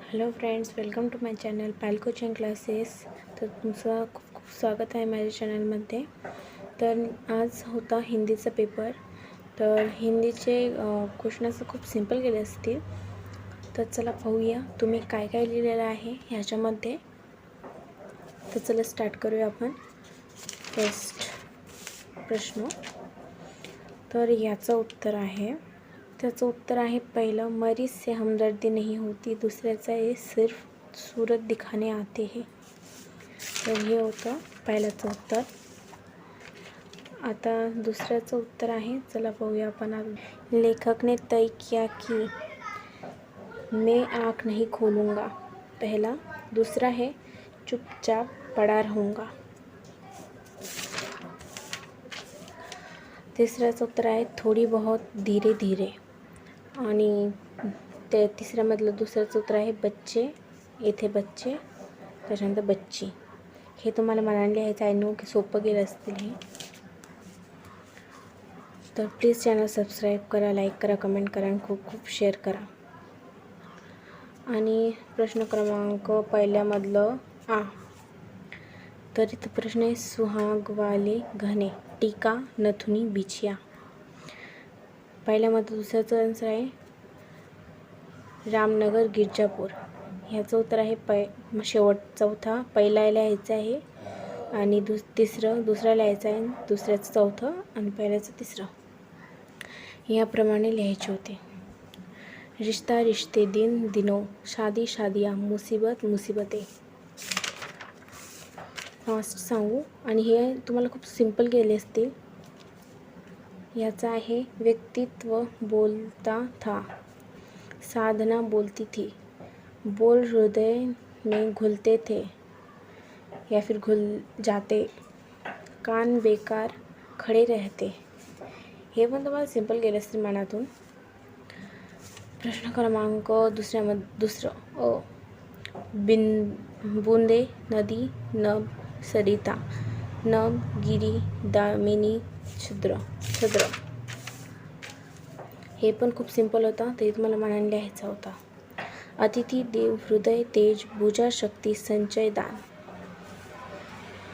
Hello friends, welcome to my channel Payal coaching classes. तर तुमचं खूप खूप स्वागत आहे माझ्या चॅनलमध्ये. तर आज होता हिंदीचा पेपर. तर हिंदीचे क्वेश्चन्स खूप सिंपल गेले असतील. तर चला पाहूया तुम्ही काय काय लिहिलेलं आहे ह्याच्यामध्ये. तर चला स्टार्ट करूया आपण. फर्स्ट प्रश्न. तर याचं उत्तर आहे, त्याचं उत्तर आहे पहिलं, मरीज से हमदर्दी नहीं होती. दुसऱ्याचं आहे, सिर्फ सूरत दिखाने आते हैं. तर हे होतं पहिल्याचं उत्तर. आता दुसऱ्याचं उत्तर आहे, चला पाहूया आपण. लेखक ने तय किया कि मैं आँख नहीं खोलूँगा. पहला. दूसरा है, चुपचाप पड़ा रहूँगा. तिसऱ्याचं उत्तर आहे, थोडी बहुत धीरे धीरे. आणि ते तिसऱ्यामधलं दुसऱ्याचं उत्तर आहे, बच्चे, येथे बच्चे, त्याच्यानंतर बच्ची. हे तुम्हाला मनाने लिहायचं आहे. नो की सोपं गेलं असतील हे. तर प्लीज चॅनल सबस्क्राईब करा, लाईक करा, कमेंट करा आणि खूप खूप शेअर करा. आणि प्रश्न क्रमांक पहिल्यामधलं आ. तर इथं प्रश्न आहे, सुहाग वाले घने टीका नथुनी बिछिया. पहिल्यामध्ये दुसऱ्याचं आन्सर आहे, रामनगर गिरजापूर. ह्याचं उत्तर आहे शेवट चौथा. पहिला लिहायचं आहे आणि दुसरा लिहायचं आहे, दुसऱ्याचं चौथं आणि पहिल्याचं तिसरं. याप्रमाणे लिहायचे होते. रिश्ता रिश्ते दिन दिनों, शादी शादियाँ, मुसीबत मुसीबतें. फास्ट सांगू आणि हे तुम्हाला खूप सिंपल गेले असतील. याचा आहे, व्यक्तित्व बोलता था, साधना बोलती थी, बोल हृदय में घुलते थे या फिर घुल जाते, कान बेकार खड़े रहते. हे पण तुम्हाला सिंपल गेले असतील मनातून. प्रश्न क्रमांक दुसरं अ. बूंदे नदी नभ सरिता, नभ गिरी दामिनी छद्र. हे पण खूप सिंपल होता, ते तुम्हाला मनाने लिहायचा होता. अतिथी देव हृदय तेज भुजा शक्ती संचय दान.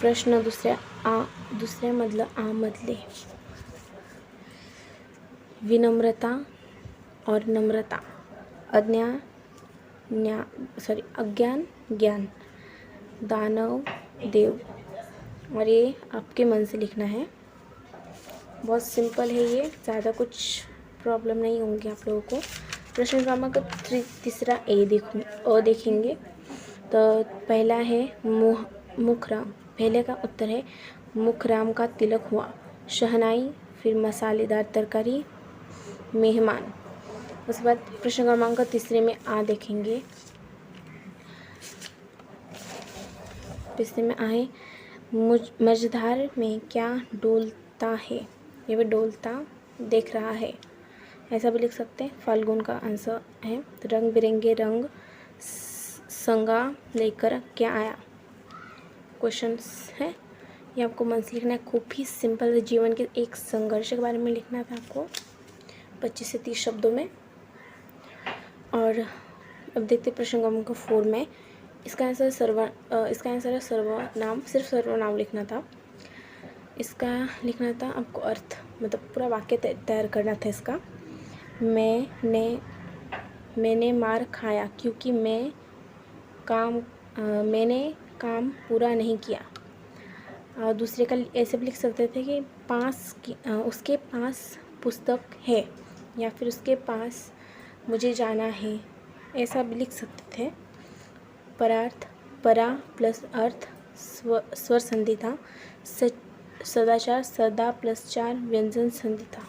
प्रश्न दुसऱ्यामधलं आ मधले, विनम्रता और नम्रता, अज्ञान ज्ञान, दानव देव. और ये आपके मन से लिखना है. बहुत सिंपल है ये, ज़्यादा कुछ प्रॉब्लम नहीं होंगी आप लोगों को. प्रश्न क्रमांक तीसरा अ देखेंगे. तो पहला है मुखराम. पहले का उत्तर है, मुखराम का तिलक हुआ. शहनाई, फिर मसालेदार तरकारी, मेहमान. उसके बाद प्रश्न क्रमांक तीसरे में आ देखेंगे. तीसरे में आए, मझधार में क्या डोलता है. ये भी डोलता देख रहा है, ऐसा भी लिख सकते हैं. फाल्गुन का आंसर है. रंग बिरंगे रंग संगा लेकर क्या आया. क्वेश्चंस है, ये आपको मन से लिखना है. खूब ही सिंपल, जीवन के एक संघर्ष के बारे में लिखना था आपको 25 से 30 शब्दों में. और अब देखते प्रश्न क्रमांक 4 में. इसका आंसर है सर्वनाम. सिर्फ सर्वनाम लिखना था. इसका लिखना था आपको अर्थ, मतलब पूरा वाक्य तैयार करना था इसका. मैंने मार खाया क्योंकि मैंने काम पूरा नहीं किया. और दूसरे का ऐसे भी लिख सकते थे कि उसके पास पुस्तक है, या फिर उसके पास मुझे जाना है, ऐसा भी लिख सकते थे. परार्थ, परा प्लस अर्थ स्वर संधि था. सदाचार, सदा प्लस 4 व्यंजन संधि था.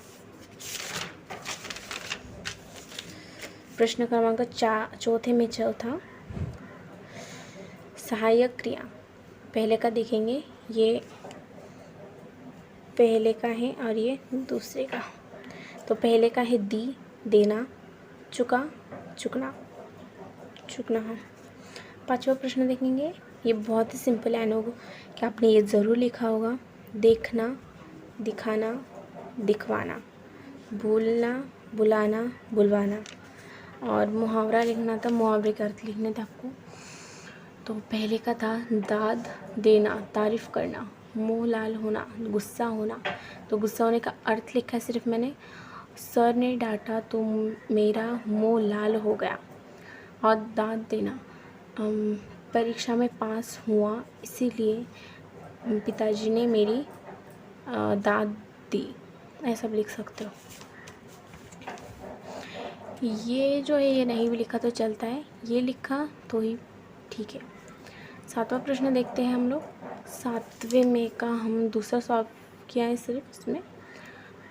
प्रश्न क्रमांक चौथे में चौथा, सहायक क्रिया. पहले का देखेंगे, ये पहले का है और ये दूसरे का. तो पहले का है दी, देना, चुका, चुकना. पांचवा प्रश्न देखेंगे. ये बहुत ही सिंपल है, आई नो कि आपने ये ज़रूर लिखा होगा. देखना, दिखाना, दिखवाना, भूलना, बुलाना, बुलवाना. और मुहावरा लिखना था, मुहावरे के अर्थ लिखने थे आपको। तो पहले का था दाद देना, तारीफ़ करना, मुँह लाल होना, गुस्सा होना। तो गुस्सा होने का अर्थ लिखा है सिर्फ मैंने, सर ने डांटा तो मेरा मुँह लाल हो गया। और दाद देना, परीक्षा में पास हुआ इसीलिए पिताजी ने मेरी दाद दी, ऐसा भी लिख सकते हो। ये जो है ये नहीं भी लिखा तो चलता है, ये लिखा तो ही ठीक है। 7वां प्रश्न देखते हैं हम लोग। 7वें में का हम दूसरा सॉल्व किया है सिर्फ इसमें।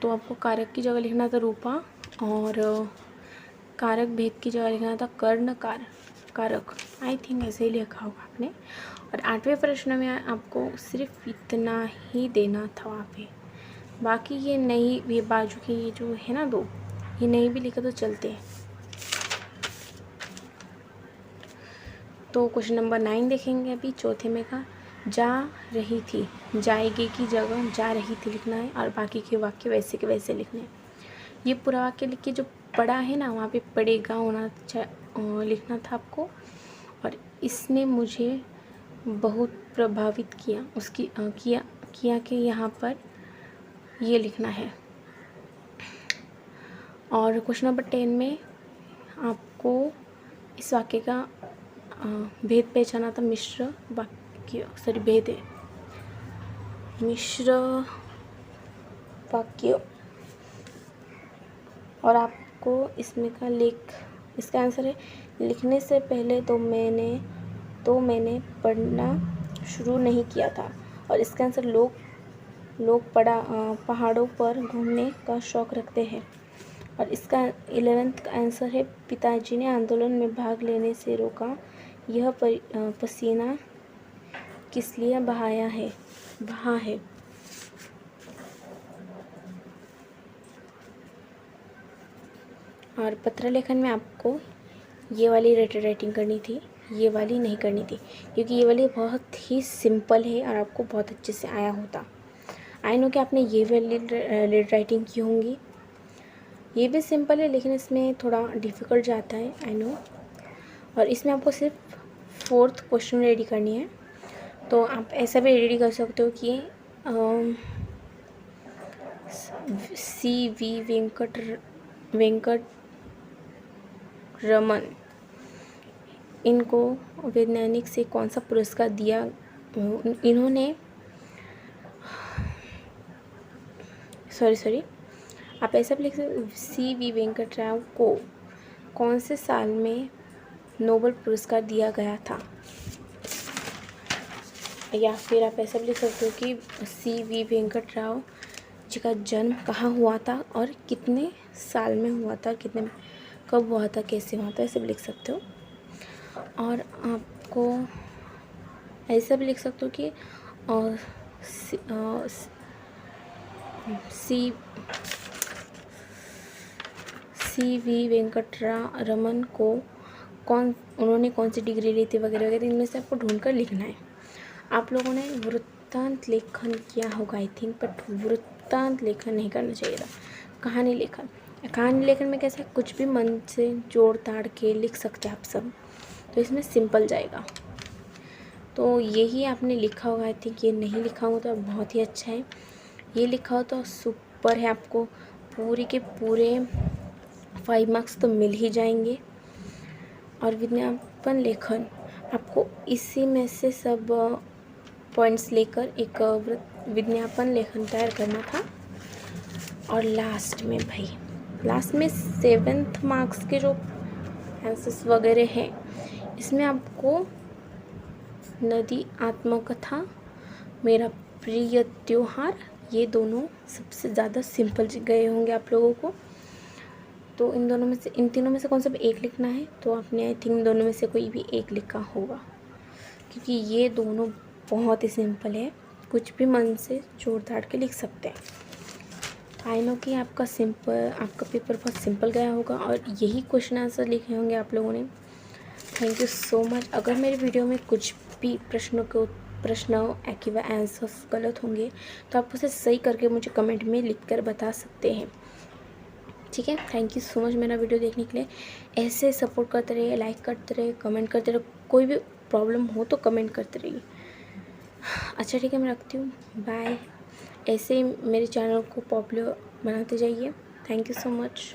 तो आपको कारक की जगह लिखना था रूपा, और कारक भेद की जगह लिखना था कर्ण कारक। आई थिंक ऐसे ही लिखा होगा आपने। और 8वें प्रश्न में आपको सिर्फ इतना ही देना था वहाँ पे, बाकी ये नहीं, ये बाजू के ये जो है ना 2, ये नहीं भी लिखा तो चलते हैं। तो क्वेश्चन नंबर 9 देखेंगे अभी, चौथे में का जा रही थी, जाएगी की जगह जा रही थी लिखना है, और बाकी के वाक्य वैसे के वैसे लिखने हैं। ये पूरा वाक्य लिख के जो पढ़ा है ना वहाँ पे पढ़ेगा होना लिखना था आपको। और इसने मुझे बहुत प्रभावित किया, उसकी किया कि यहाँ पर ये लिखना है। और क्वेश्चन नंबर 10 में आपको इस वाक्य का भेद पहचाना था, मिश्र वाक्य, सॉरी भेद है, मिश्र वाक्य। और आपको इसमें का इसका आंसर है लिखने से पहले तो मैंने पढ़ना शुरू नहीं किया था। और इसका आंसर लोग पहाड़ों पर घूमने का शौक़ रखते हैं। और इसका 11th का आंसर है पिताजी ने आंदोलन में भाग लेने से रोका, यह पसीना किस लिए बहा है। और पत्र लेखन में आपको ये वाली रेटेड राइटिंग करनी थी, ये वाली नहीं करनी थी, क्योंकि ये वाली बहुत ही सिंपल है और आपको बहुत अच्छे से आया होता। आई नो कि आपने ये वाली रेटेड राइटिंग की होंगी, ये भी सिंपल है लेकिन इसमें थोड़ा डिफ़िकल्ट जाता है, आई नो। और इसमें आपको सिर्फ 4th क्वेश्चन रेडी करनी है। तो आप ऐसा भी रेडी कर सकते हो कि CV वेंकट रमन, इनको वैज्ञानिक से कौन सा पुरस्कार दिया, इन्होंने सॉरी आप ऐसा भी लिख सकते, CV वेंकट राव को कौन से साल में नोबेल पुरस्कार दिया गया था। या फिर आप ऐसा भी लिख सकते हो कि CV वेंकट राव जी का जन्म कहाँ हुआ था और कितने साल में हुआ था, कब हुआ था, कैसे हुआ था, ऐसे भी लिख सकते हो। और आपको ऐसा भी लिख सकते हो कि CV वेंकट रमन को उन्होंने कौन सी डिग्री ली थी वगैरह वगैरह, इनमें से आपको ढूंढकर लिखना है। आप लोगों ने वृत्तांत लेखन किया होगा आई थिंक, बट वृत्तांत लेखन नहीं करना चाहिए था, कहानी लेखन में कैसे कुछ भी मन से जोड़ ताड़ के लिख सकते हैं आप सब, तो इसमें सिंपल जाएगा। तो यही आपने लिखा होगा आई थिंक, ये नहीं लिखा हो तो बहुत ही अच्छा है, ये लिखा हो तो सुपर है, आपको पूरे के पूरे 5 मार्क्स तो मिल ही जाएंगे। और विज्ञापन लेखन आपको इसी में से सब पॉइंट्स लेकर एक विज्ञापन लेखन तैयार करना था। और लास्ट में 7th मार्क्स के जो आंसर्स वगैरह हैं, इसमें आपको नदी आत्मकथा, मेरा प्रिय त्योहार, ये दोनों सबसे ज़्यादा सिंपल गए होंगे आप लोगों को। तो इन तीनों में से कौन सा भी एक लिखना है, तो आपने आई थिंक दोनों में से कोई भी एक लिखा होगा, क्योंकि ये दोनों बहुत ही सिंपल है, कुछ भी मन से जोड़ ताड़ के लिख सकते हैं। तो आई नो कि आपका पेपर बहुत सिंपल गया होगा और यही क्वेश्चन आंसर लिखे होंगे आप लोगों ने। Thank you so much. अगर मेरे वीडियो में कुछ भी प्रश्न या आंसर्स गलत होंगे तो आप उसे सही करके मुझे कमेंट में लिख कर बता सकते हैं। ठीक है, थैंक यू सो मच मेरा वीडियो देखने के लिए। ऐसे सपोर्ट करते रहिए, लाइक करते रहिए, कमेंट करते रहिए। कोई भी प्रॉब्लम हो तो कमेंट करते रहिए। अच्छा ठीक है, मैं रखती हूँ, बाय। ऐसे ही मेरे चैनल को पॉपुलर बनाते जाइए। Thank you so much.